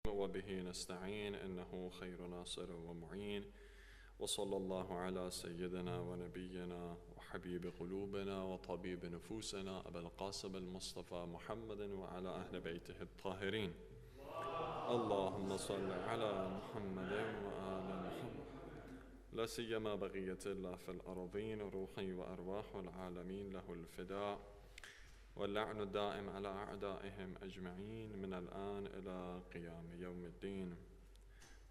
وبه نستعين إنه خير ناصر ومعين وصلى الله على سيدنا ونبينا وحبيب قلوبنا وطبيب نفوسنا أبا القاسم المصطفى محمد وعلى أهل بيته الطاهرين. اللهم صل على محمد وآل محمد لا سيما بقية الله في الأرضين روحي وأرواح العالمين له الفداء واللعن الدائم على أعدائهم أجمعين من الآن إلى قيام يوم الدين.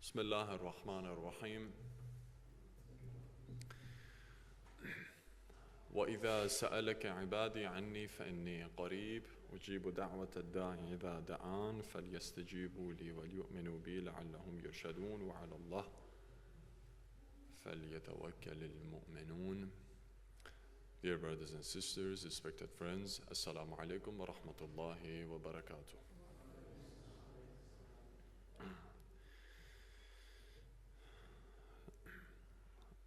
بسم الله الرحمن الرحيم. وإذا سألك عبادي عني فإني قريب أجيب دعوة الداعي إذا دعان فليستجيبوا لي وليؤمنوا بي لعلهم يرشدون وعلى الله فليتوكل المؤمنون. Dear brothers and sisters, respected friends, Assalamu alaikum wa rahmatullahi wa barakatuh.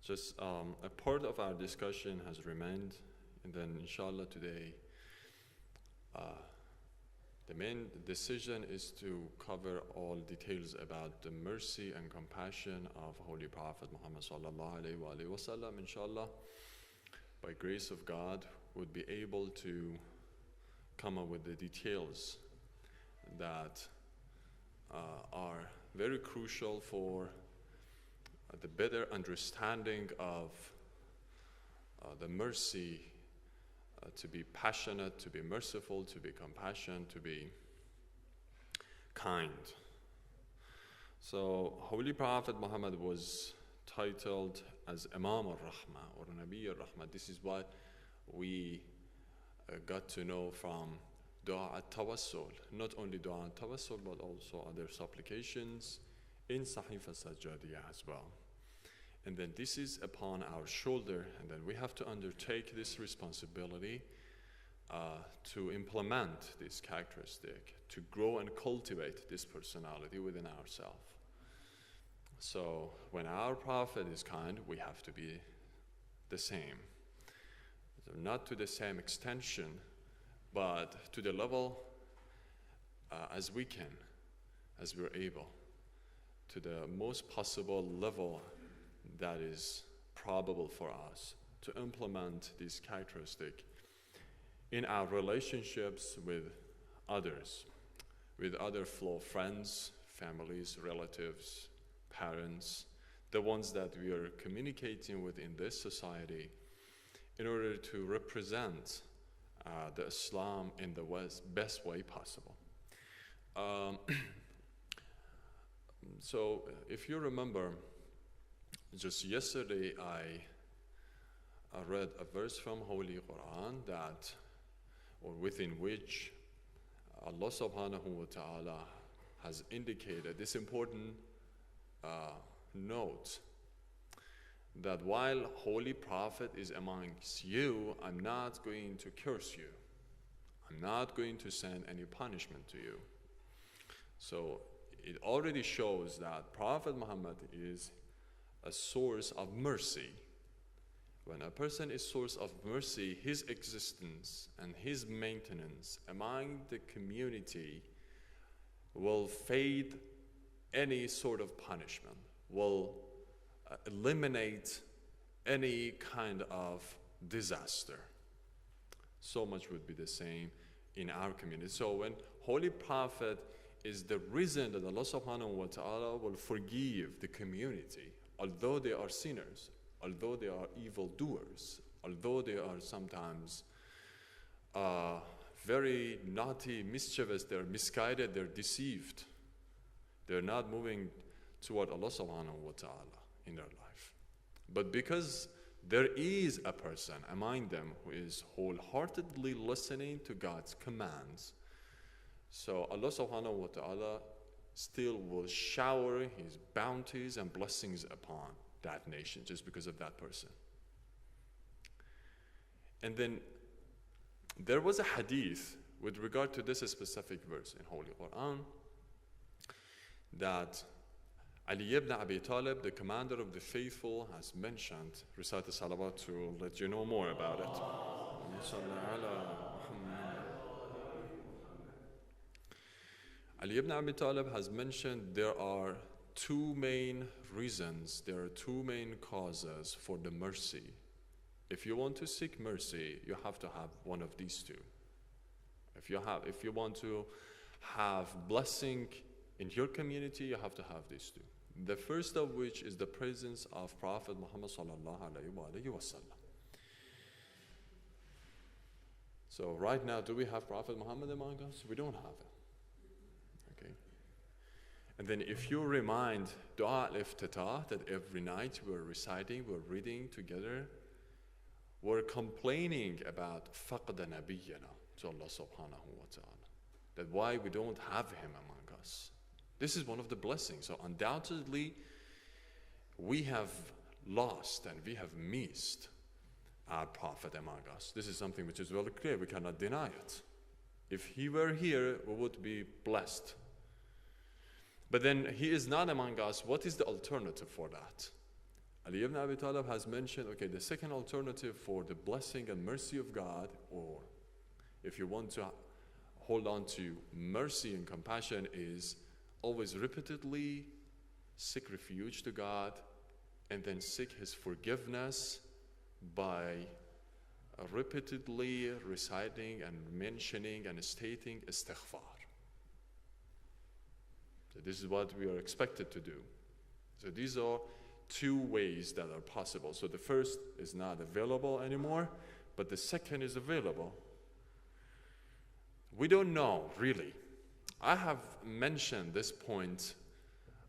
Just a part of our discussion has remained, and then inshallah today the main decision is to cover all details about the mercy and compassion of Holy Prophet Muhammad sallallahu alaihi wasallam. Inshallah, by grace of God, would be able to come up with the details that are very crucial for the better understanding of the mercy, to be passionate, to be merciful, to be compassionate, to be kind. So Holy Prophet Muhammad was titled as Imam al-Rahmah or Nabi al-Rahmah. This is what we got to know from Dua al-Tawassul. Not only Dua al-Tawassul, but also other supplications in Sahif al-Sajjadiyah as well. And then this is upon our shoulder, and then we have to undertake this responsibility to implement this characteristic, to grow and cultivate this personality within ourselves. So when our Prophet is kind, we have to be the same. So not to the same extension, but to the level as we can, as we're able, to the most possible level that is probable for us to implement this characteristic in our relationships with others, with other fellow friends, families, relatives, parents, the ones that we are communicating with in this society, in order to represent the Islam in the best way possible. So if you remember, just yesterday I read a verse from Holy Quran that, or within which Allah subhanahu wa ta'ala has indicated this important note, that while Holy Prophet is amongst you, I'm not going to curse you. I'm not going to send any punishment to you. So it already shows that Prophet Muhammad is a source of mercy. When a person is source of mercy, his existence and his maintenance among the community will fade any sort of punishment, will eliminate any kind of disaster. So much would be the same in our community. So when Holy Prophet is the reason that Allah subhanahu wa ta'ala will forgive the community, although they are sinners, although they are evildoers, although they are sometimes very naughty, mischievous, they're misguided, they're deceived, they're not moving toward Allah subhanahu wa ta'ala in their life. But because there is a person among them who is wholeheartedly listening to God's commands, so Allah subhanahu wa ta'ala still will shower His bounties and blessings upon that nation just because of that person. And then there was a hadith with regard to this specific verse in Holy Quran that Ali ibn Abi Talib, the commander of the faithful, has mentioned. Recite the salawat to let you know more about it. Ali ibn Abi Talib has mentioned there are two main reasons, there are two main causes for the mercy. If you want to seek mercy, you have to have one of these two. If you want to have blessing in your community, you have to have these two. The first of which is the presence of Prophet Muhammad sallallahu alaihi wasallam. So right now, do we have Prophet Muhammad among us? We don't have him. Okay. And then if you remind Dua al-Iftatah that every night we're reciting, we're reading together, we're complaining about فقد نبينا to Allah subhanahu wa ta'ala, that why we don't have him among us. This is one of the blessings. So undoubtedly, we have lost and we have missed our Prophet among us. This is something which is very clear. We cannot deny it. If he were here, we would be blessed. But then he is not among us. What is the alternative for that? Ali ibn Abi Talib has mentioned, okay, the second alternative for the blessing and mercy of God, or if you want to hold on to mercy and compassion, is always repeatedly seek refuge to God and then seek his forgiveness by repeatedly reciting and mentioning and stating istighfar. So this is what we are expected to do. So these are two ways that are possible. So the first is not available anymore, but the second is available. We don't know, really. I have mentioned this point,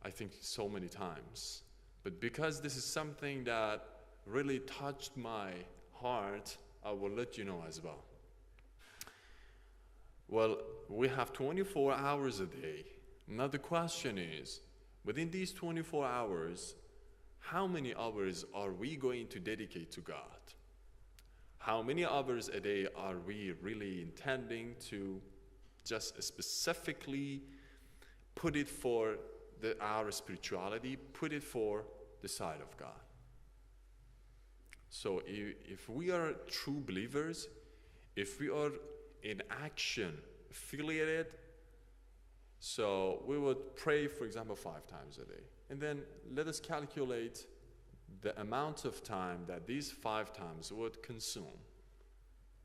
I think, so many times. But because this is something that really touched my heart, I will let you know as well. Well, we have 24 hours a day. Now the question is, within these 24 hours, how many hours are we going to dedicate to God? How many hours a day are we really intending to just specifically put it for our spirituality, put it for the side of God? So if we are true believers, if we are in action affiliated, so we would pray, for example, 5 times a day. And then let us calculate the amount of time that these 5 times would consume.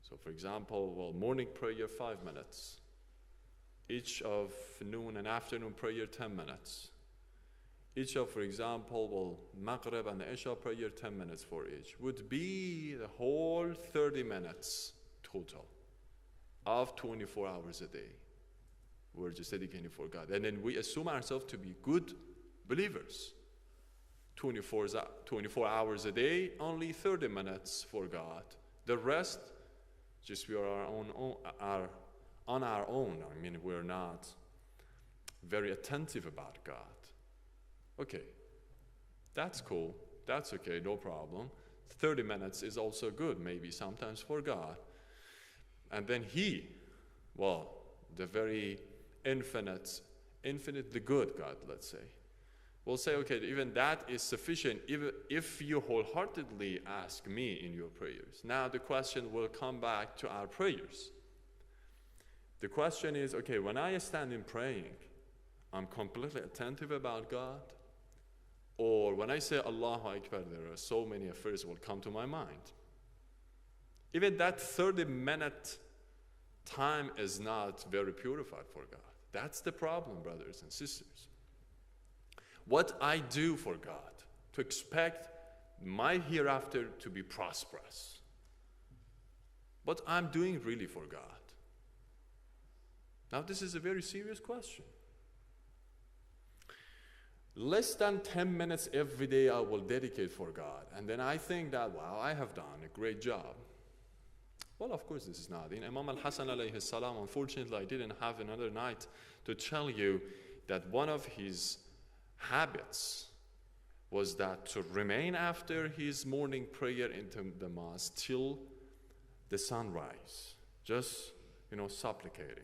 So for example, well, morning prayer, 5 minutes. Each of noon and afternoon prayer, 10 minutes. Each of, for example, well, Maghrib and Isha prayer, 10 minutes for each, would be the whole 30 minutes total of 24 hours a day. We're just dedicating for God. And then we assume ourselves to be good believers. 24 hours a day, only 30 minutes for God. The rest, just we are on our own. I mean, we're not very attentive about God. Okay, that's cool. That's okay, no problem. 30 minutes is also good, maybe sometimes for God. And then He, well, the very infinitely good God, let's say, will say, okay, even that is sufficient if you wholeheartedly ask me in your prayers. Now the question will come back to our prayers. The question is, okay, when I stand in praying, I'm completely attentive about God? Or when I say Allahu Akbar, there are so many affairs will come to my mind. Even that 30-minute time is not very purified for God. That's the problem, brothers and sisters. What I do for God, to expect my hereafter to be prosperous. What I'm doing really for God. Now this is a very serious question. Less than 10 minutes every day I will dedicate for God. And then I think that, wow, I have done a great job. Well, of course this is not. In Imam al-Hasan alayhi salam, unfortunately I didn't have another night to tell you that one of his habits was that to remain after his morning prayer into the mosque till the sunrise. Just, supplicating.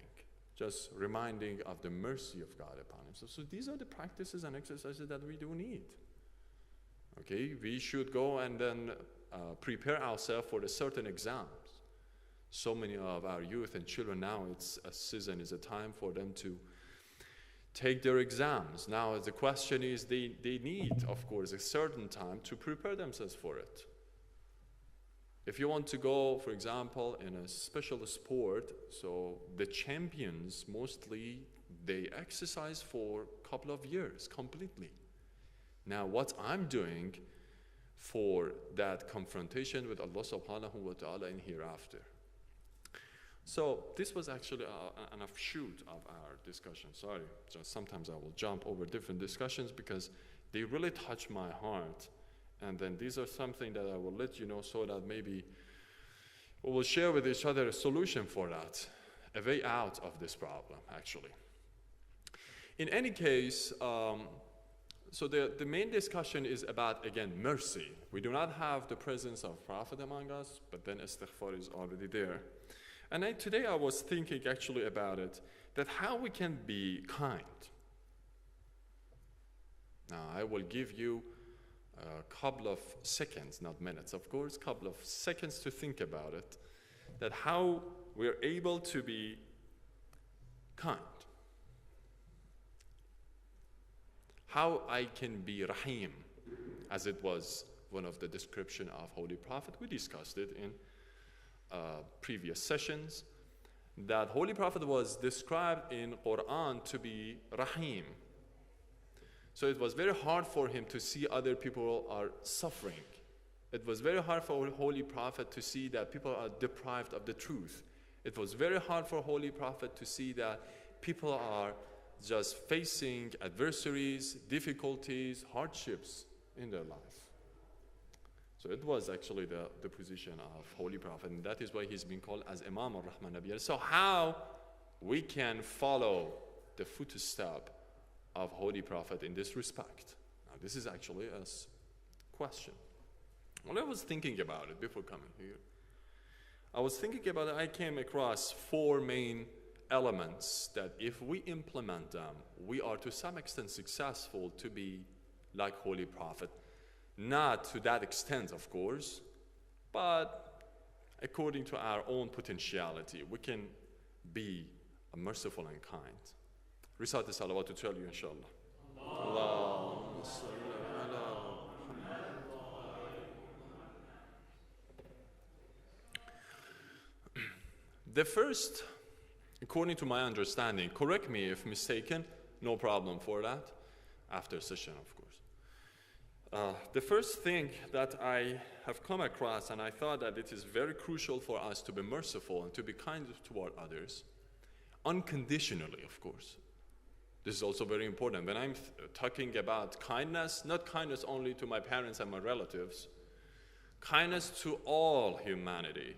Just reminding of the mercy of God upon him. So these are the practices and exercises that we do need. Okay, we should go and then prepare ourselves for the certain exams. So many of our youth and children now, it's a season, is a time for them to take their exams. Now the question is, they need, of course, a certain time to prepare themselves for it. If you want to go, for example, in a special sport, so the champions mostly, they exercise for a couple of years completely. Now what I'm doing for that confrontation with Allah subhanahu wa ta'ala in hereafter. So this was actually an offshoot of our discussion. Sorry, just sometimes I will jump over different discussions because they really touch my heart. And then these are something that I will let you know so that maybe we will share with each other a solution for that, a way out of this problem, actually. In any case, so the main discussion is about, again, mercy. We do not have the presence of Prophet among us, but then istighfar is already there. And today I was thinking actually about it, that how we can be kind. Now I will give you a couple of seconds, not minutes, of course, couple of seconds to think about it, that how we're able to be kind. How I can be Rahim, as it was one of the description of Holy Prophet. We discussed it in previous sessions, that Holy Prophet was described in Quran to be Rahim. So it was very hard for him to see other people are suffering. It was very hard for Holy Prophet to see that people are deprived of the truth. It was very hard for Holy Prophet to see that people are just facing adversaries, difficulties, hardships in their life. So it was actually the position of Holy Prophet, and that is why he's been called as Imam al-Rahman Nabi. So how we can follow the footstep of Holy Prophet in this respect? Now this is actually a question. When I was thinking about it before coming here, I was thinking about it, I came across 4 main elements that if we implement them, we are to some extent successful to be like Holy Prophet. Not to that extent, of course, but according to our own potentiality, we can be merciful and kind. Recite the salawat to tell you, inshallah. Allahumma salli ala Muhammad. The first, according to my understanding, correct me if mistaken, no problem for that, after session, of course. The first thing that I have come across, and I thought that it is very crucial for us to be merciful and to be kind toward others, unconditionally, of course. This is also very important. When I'm talking about kindness, not kindness only to my parents and my relatives, kindness to all humanity.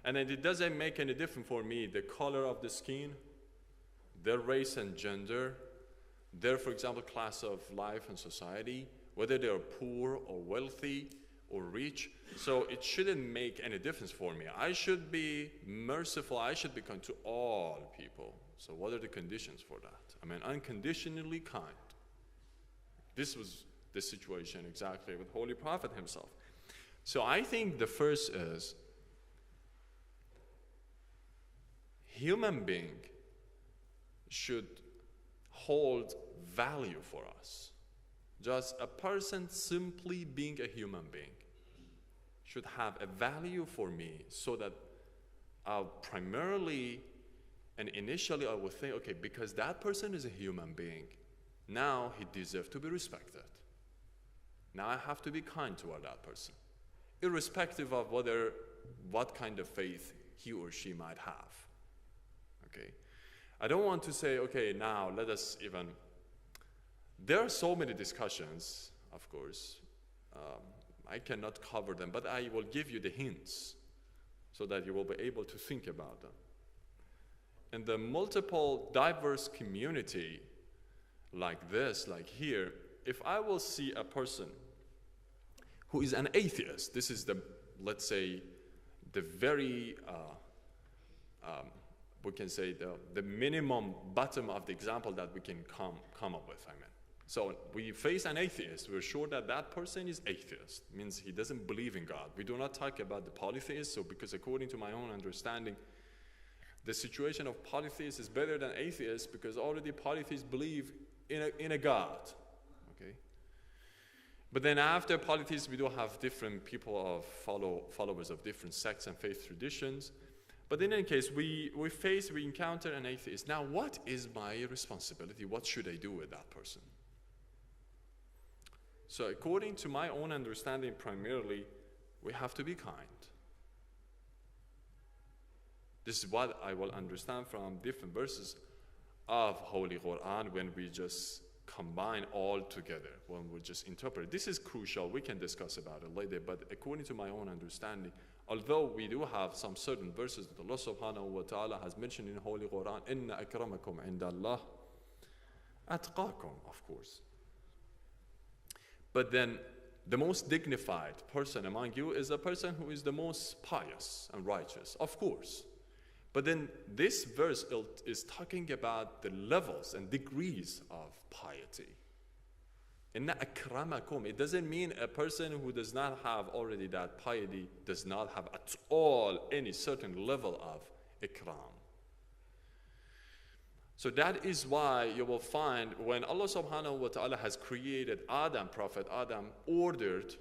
And then it doesn't make any difference for me the color of the skin, their race and gender, their, for example, class of life and society, whether they are poor or wealthy or rich. So it shouldn't make any difference for me. I should be merciful. I should be kind to all people. So what are the conditions for that? I mean, unconditionally kind. This was the situation exactly with Holy Prophet himself. So I think the first is human being should hold value for us. Just a person simply being a human being should have a value for me, so that primarily and initially I would think, okay, because that person is a human being, now he deserves to be respected. Now I have to be kind toward that person, irrespective of what kind of faith he or she might have. Okay, I don't want to say, okay, now let us even. There are so many discussions, of course. I cannot cover them, but I will give you the hints so that you will be able to think about them. In the multiple diverse community like this, like here, if I will see a person who is an atheist, this is the, let's say, the very, we can say the minimum bottom of the example that we can come up with, I mean. So we face an atheist, we're sure that that person is atheist, means he doesn't believe in God. We do not talk about the polytheists, so because according to my own understanding, the situation of polytheists is better than atheists because already polytheists believe in a God. Okay? But then after polytheists, we do have different people of followers of different sects and faith traditions. But in any case, we encounter an atheist. Now, what is my responsibility? What should I do with that person? So according to my own understanding, primarily, we have to be kind. This is what I will understand from different verses of Holy Quran when we just combine all together, when we just interpret. This is crucial. We can discuss about it later, but according to my own understanding, although we do have some certain verses that Allah subhanahu wa ta'ala has mentioned in Holy Quran, إِنَّ أَكْرَمَكُمْ عِنْدَ اللَّهِ أَتْقَاكُمْ, of course. But then the most dignified person among you is a person who is the most pious and righteous, of course. But then this verse is talking about the levels and degrees of piety. Inna akramakum. It doesn't mean a person who does not have already that piety does not have at all any certain level of ikram. So that is why you will find when Allah subhanahu wa ta'ala has created Adam, Prophet Adam ordered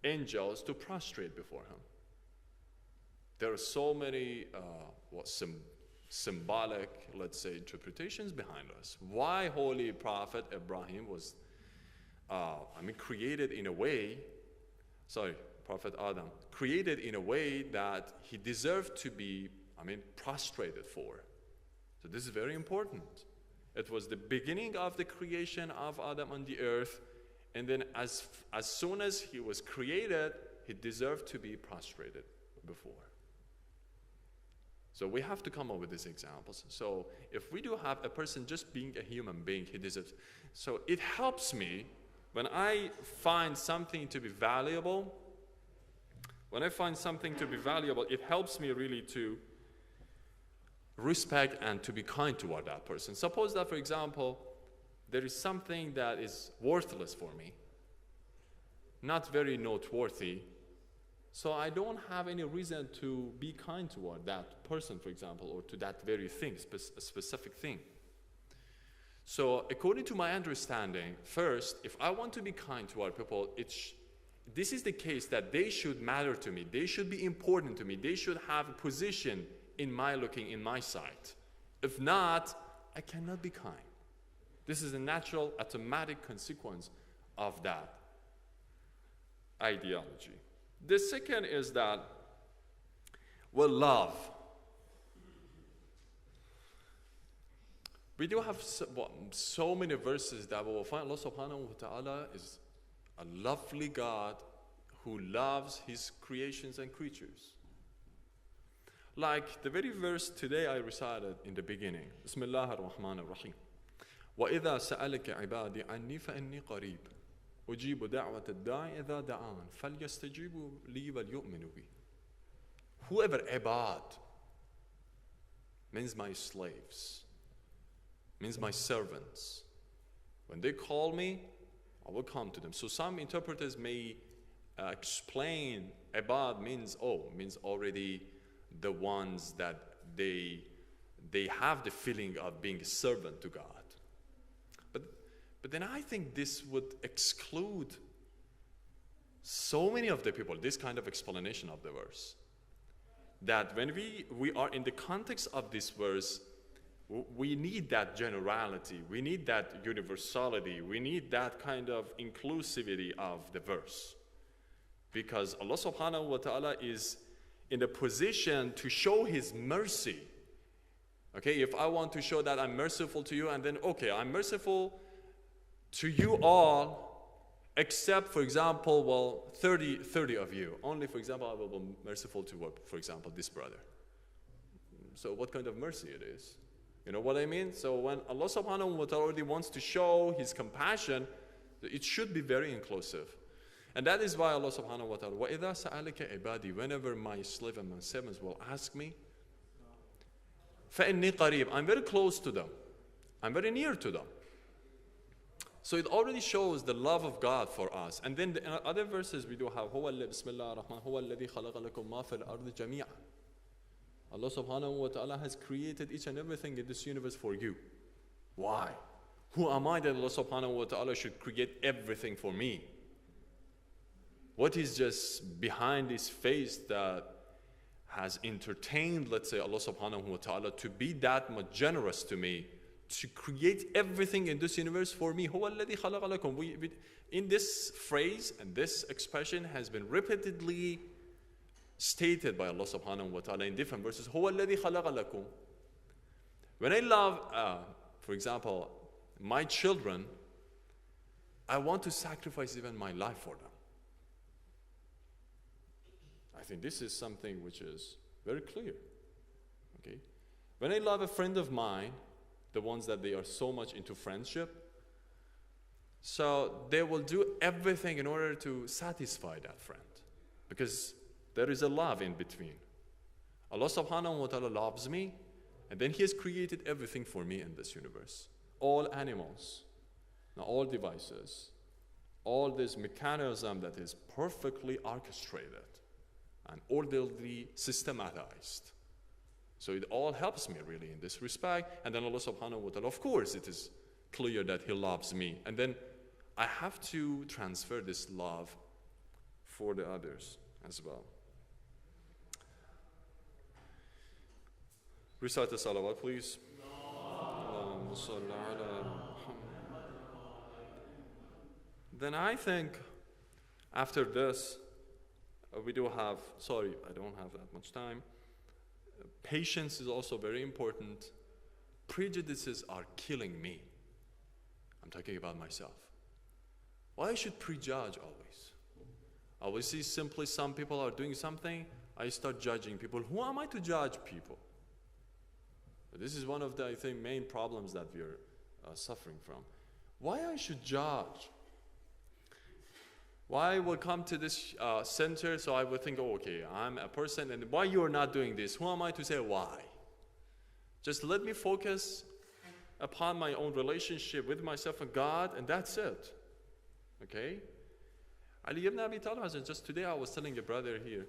angels to prostrate before him. There are so many symbolic, let's say, interpretations behind us. Why Holy Prophet Ibrahim was created in a way, Prophet Adam, created in a way that he deserved to be, prostrated for. So this is very important. It was the beginning of the creation of Adam on the earth, and then as soon as he was created, he deserved to be prostrated before. So we have to come up with these examples. So if we do have a person just being a human being, he deserves. So it helps me when I find something to be valuable. When I find something to be valuable, it helps me really to respect and to be kind toward that person. Suppose that, for example, there is something that is worthless for me, not very noteworthy, so I don't have any reason to be kind toward that person, for example, or to that very thing, a specific thing. So according to my understanding, first, if I want to be kind toward people, this is the case that they should matter to me. They should be important to me. They should have a position in my looking, in my sight. If not, I cannot be kind. This is a natural, automatic consequence of that ideology. The second is that, love. We do have so many verses that we will find Allah subhanahu wa ta'ala is a lovely God who loves his creations and creatures. Like the very verse today I recited in the beginning. Bismillah ar-Rahman ar-Rahim. وَإِذَا سَأَلَكَ عِبَادِي عَنِّي فَإِنِّي قَرِيبٌ أُجِيبُ دَعْوَةَ الدَّاعِ إِذَا دَعَانِ فَلْيَسْتَجِيبُوا لِي وَلْيُؤْمِنُوا بِي. Whoever ibad means my slaves, means my servants. When they call me, I will come to them. So some interpreters may explain ibad means already the ones that they have the feeling of being a servant to God. But then I think this would exclude so many of the people, this kind of explanation of the verse. That when we are in the context of this verse, we need that generality, we need that universality, we need that kind of inclusivity of the verse. Because Allah subhanahu wa ta'ala is in a position to show his mercy. Okay, if I want to show that I'm merciful to you, and then, okay, I'm merciful to you all, except, for example, 30 of you. Only, for example, I will be merciful to, for example, this brother. So what kind of mercy it is? You know what I mean? So when Allah subhanahu wa ta'ala already wants to show his compassion, it should be very inclusive. And that is why Allah subhanahu wa ta'ala, وَإِذَا سَأَلَكَ عِبَادِي, whenever my slave and my servants will ask me, فَإِنِّي قَرِيب, I'm very close to them. I'm very near to them. So it already shows the love of God for us. And then in other verses we do have, هُوَ بِسْمِ اللَّهِ الرَّحْمَنِ هُوَ الَّذِي خَلَقَ لَكُم مَا فِي الْأَرْضِ جَمِيعًا. Allah subhanahu wa ta'ala has created each and everything in this universe for you. Why? Who am I that Allah subhanahu wa ta'ala should create everything for me? What is just behind his face that has entertained, let's say, Allah subhanahu wa ta'ala to be that much generous to me, to create everything in this universe for me? هو الذي خلق لكم. In this phrase and this expression has been repeatedly stated by Allah subhanahu wa ta'ala in different verses. هو الذي خلق لكم. When I love, for example, my children, I want to sacrifice even my life for them. I think this is something which is very clear. Okay? When I love a friend of mine, the ones that they are so much into friendship, so they will do everything in order to satisfy that friend, because there is a love in between. Allah subhanahu wa ta'ala loves me, and then He has created everything for me in this universe. All animals, now all devices, all this mechanism that is perfectly orchestrated and orderly systematized. So it all helps me really in this respect. And then Allah subhanahu wa ta'ala, of course it is clear that He loves me. And then I have to transfer this love for the others as well. Recite the salawat, please. Then I think after this, we do have, sorry, I don't have that much time. Patience is also very important. Prejudices are killing me. I'm talking about myself. Why I should prejudge always? I will see simply some people are doing something, I start judging people. Who am I to judge people? This is one of the, I think, main problems that we are suffering from. Why I should judge? Why I will come to this center, so I will think, oh, okay, I'm a person, and why you are not doing this? Who am I to say why? Just let me focus upon my own relationship with myself and God, and that's it. Okay? Ali ibn Abi Talib has, just today I was telling a brother here,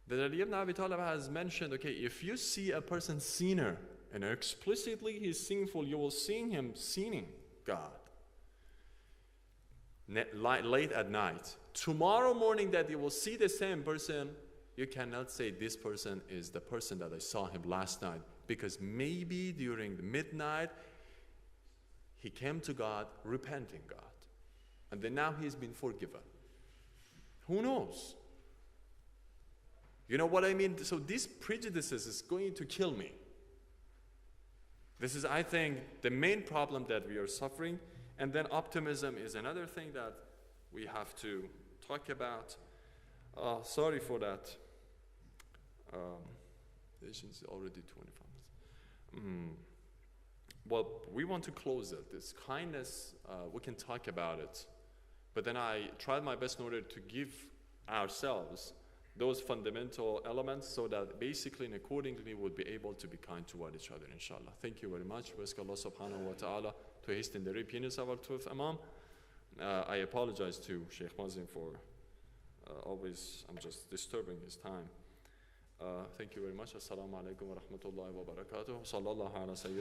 that Ali ibn Abi Talib has mentioned, okay, if you see a person sinner, and explicitly he's sinful, you will see him sinning God. Late at night. Tomorrow morning that you will see the same person, you cannot say this person is the person that I saw him last night, because maybe during the midnight he came to God, repenting God, and then now he's been forgiven. Who knows? You know what I mean? So these prejudices is going to kill me. This is, I think, the main problem that we are suffering. And then optimism is another thing that we have to talk about. Sorry for that. It's already 25 minutes. Well, we want to close it. This kindness, we can talk about it. But then I tried my best in order to give ourselves those fundamental elements so that basically and accordingly we'll be able to be kind toward each other, inshallah. Thank you very much. We ask Allah subhanahu wa ta'ala to hasten the repentance of our 12th Imam. I apologize to Shaykh Mazin for always, I'm just disturbing his time. Thank you very much. Assalamu alaikum wa rahmatullahi wa barakatuh. Sallallahu ala sayyidina.